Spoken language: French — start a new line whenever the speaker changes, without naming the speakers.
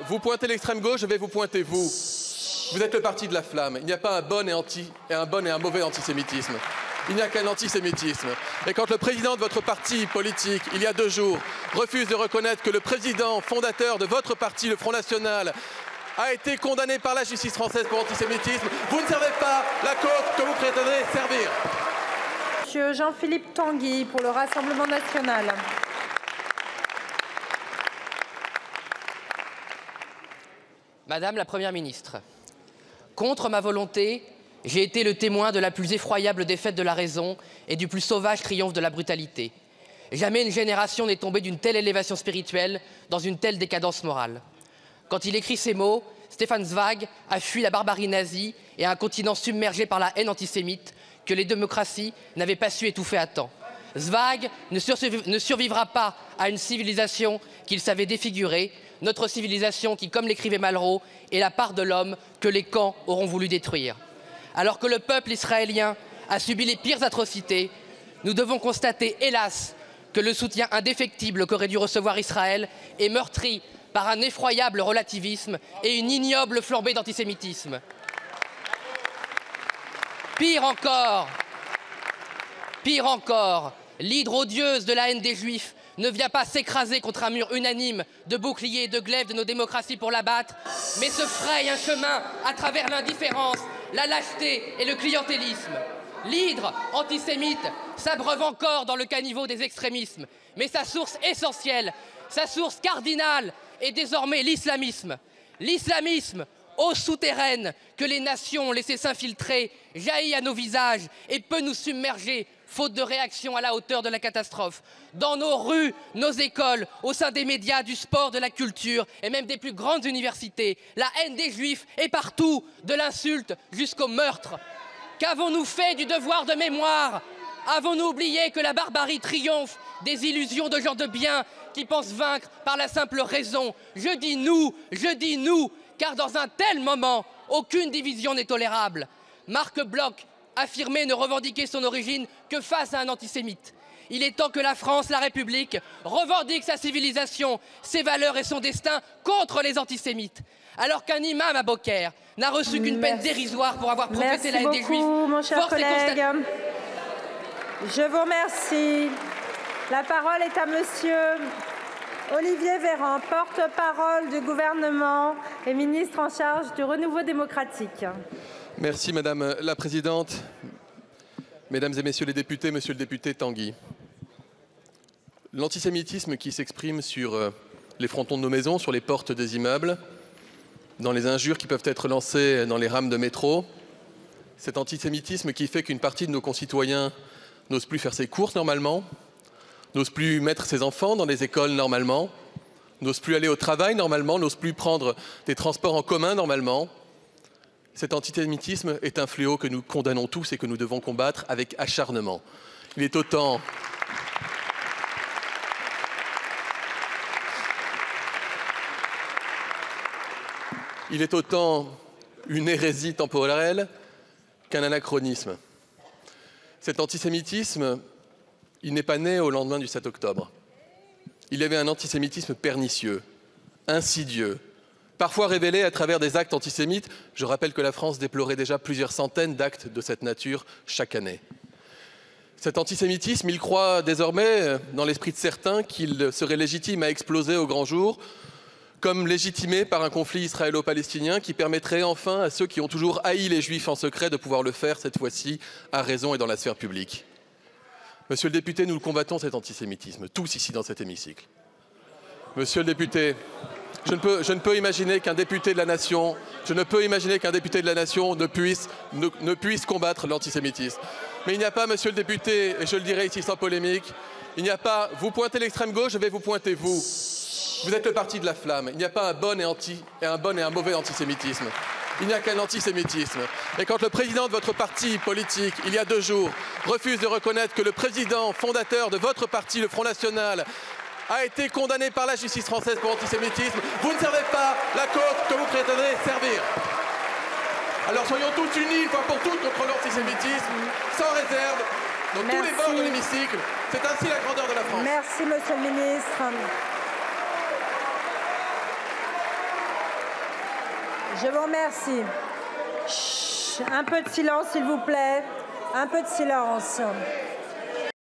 vous pointez l'extrême gauche, je vais vous pointer vous. Vous êtes le parti de la flamme. Il n'y a pas un bon et un mauvais antisémitisme. Il n'y a qu'un antisémitisme. Et quand le président de votre parti politique, il y a 2 jours, refuse de reconnaître que le président fondateur de votre parti, le Front National, a été condamné par la justice française pour antisémitisme, vous ne servez pas la cause que vous prétendez servir.
Monsieur Jean-Philippe Tanguy pour le Rassemblement national.
Madame la Première ministre, contre ma volonté, j'ai été le témoin de la plus effroyable défaite de la raison et du plus sauvage triomphe de la brutalité. Jamais une génération n'est tombée d'une telle élévation spirituelle dans une telle décadence morale. Quand il écrit ces mots, Stefan Zweig a fui la barbarie nazie et un continent submergé par la haine antisémite que les démocraties n'avaient pas su étouffer à temps. Zweig ne survivra pas à une civilisation qu'il savait défigurer, notre civilisation qui, comme l'écrivait Malraux, est la part de l'homme que les camps auront voulu détruire. Alors que le peuple israélien a subi les pires atrocités, nous devons constater, hélas, que le soutien indéfectible qu'aurait dû recevoir Israël est meurtri par un effroyable relativisme et une ignoble flambée d'antisémitisme. Pire encore, l'hydre odieuse de la haine des Juifs ne vient pas s'écraser contre un mur unanime de boucliers et de glaives de nos démocraties pour l'abattre, mais se fraye un chemin à travers l'indifférence, la lâcheté et le clientélisme. L'hydre antisémite s'abreuve encore dans le caniveau des extrémismes, mais sa source essentielle, sa source cardinale est désormais l'islamisme. L'islamisme, eau souterraine que les nations ont laissé s'infiltrer, jaillit à nos visages et peut nous submerger, faute de réaction à la hauteur de la catastrophe. Dans nos rues, nos écoles, au sein des médias, du sport, de la culture et même des plus grandes universités, la haine des Juifs est partout, de l'insulte jusqu'au meurtre. Qu'avons-nous fait du devoir de mémoire? Avons-nous oublié que la barbarie triomphe des illusions de gens de bien qui pensent vaincre par la simple raison? Je dis nous, car dans un tel moment, aucune division n'est tolérable. Marc Bloch affirmait ne revendiquer son origine que face à un antisémite. Il est temps que la France, la République, revendique sa civilisation, ses valeurs et son destin contre les antisémites. Alors qu'un imam à Beaucaire n'a reçu qu'une peine dérisoire pour avoir prophété la haine des Juifs.
Mon cher collègue. Je vous remercie. La parole est à monsieur Olivier Véran, porte-parole du gouvernement et ministre en charge du renouveau démocratique.
Merci Madame la Présidente, Mesdames et Messieurs les députés, Monsieur le député Tanguy. L'antisémitisme qui s'exprime sur les frontons de nos maisons, sur les portes des immeubles, dans les injures qui peuvent être lancées dans les rames de métro, cet antisémitisme qui fait qu'une partie de nos concitoyens n'ose plus faire ses courses normalement, n'ose plus mettre ses enfants dans les écoles normalement, n'ose plus aller au travail normalement, n'ose plus prendre des transports en commun normalement. Cet antisémitisme est un fléau que nous condamnons tous et que nous devons combattre avec acharnement. Il est autant une hérésie temporelle qu'un anachronisme. Cet antisémitisme, il n'est pas né au lendemain du 7 octobre. Il y avait un antisémitisme pernicieux, insidieux, parfois révélé à travers des actes antisémites. Je rappelle que la France déplorait déjà plusieurs centaines d'actes de cette nature chaque année. Cet antisémitisme, il croit désormais, dans l'esprit de certains, qu'il serait légitime à exploser au grand jour, comme légitimé par un conflit israélo-palestinien qui permettrait enfin à ceux qui ont toujours haï les Juifs en secret de pouvoir le faire cette fois-ci à raison et dans la sphère publique. Monsieur le député, nous le combattons cet antisémitisme, tous ici dans cet hémicycle. Monsieur le député, je ne peux imaginer qu'un député de la nation, ne puisse combattre l'antisémitisme. Mais il n'y a pas, monsieur le député, et je le dirai ici sans polémique, il n'y a pas, vous pointez l'extrême gauche, je vais vous pointer vous. Vous êtes le parti de la flamme. Il n'y a pas un bon et un mauvais antisémitisme. Il n'y a qu'un antisémitisme. Et quand le président de votre parti politique, il y a 2 jours, refuse de reconnaître que le président fondateur de votre parti, le Front National, a été condamné par la justice française pour antisémitisme, vous ne servez pas la cause que vous prétendez servir. Alors soyons tous unis, une fois pour toutes, contre l'antisémitisme, sans réserve, dans tous les bords de l'hémicycle. C'est ainsi la grandeur de la France.
Merci, monsieur le ministre. Je vous remercie. Chut, un peu de silence, s'il vous plaît. Un peu de silence.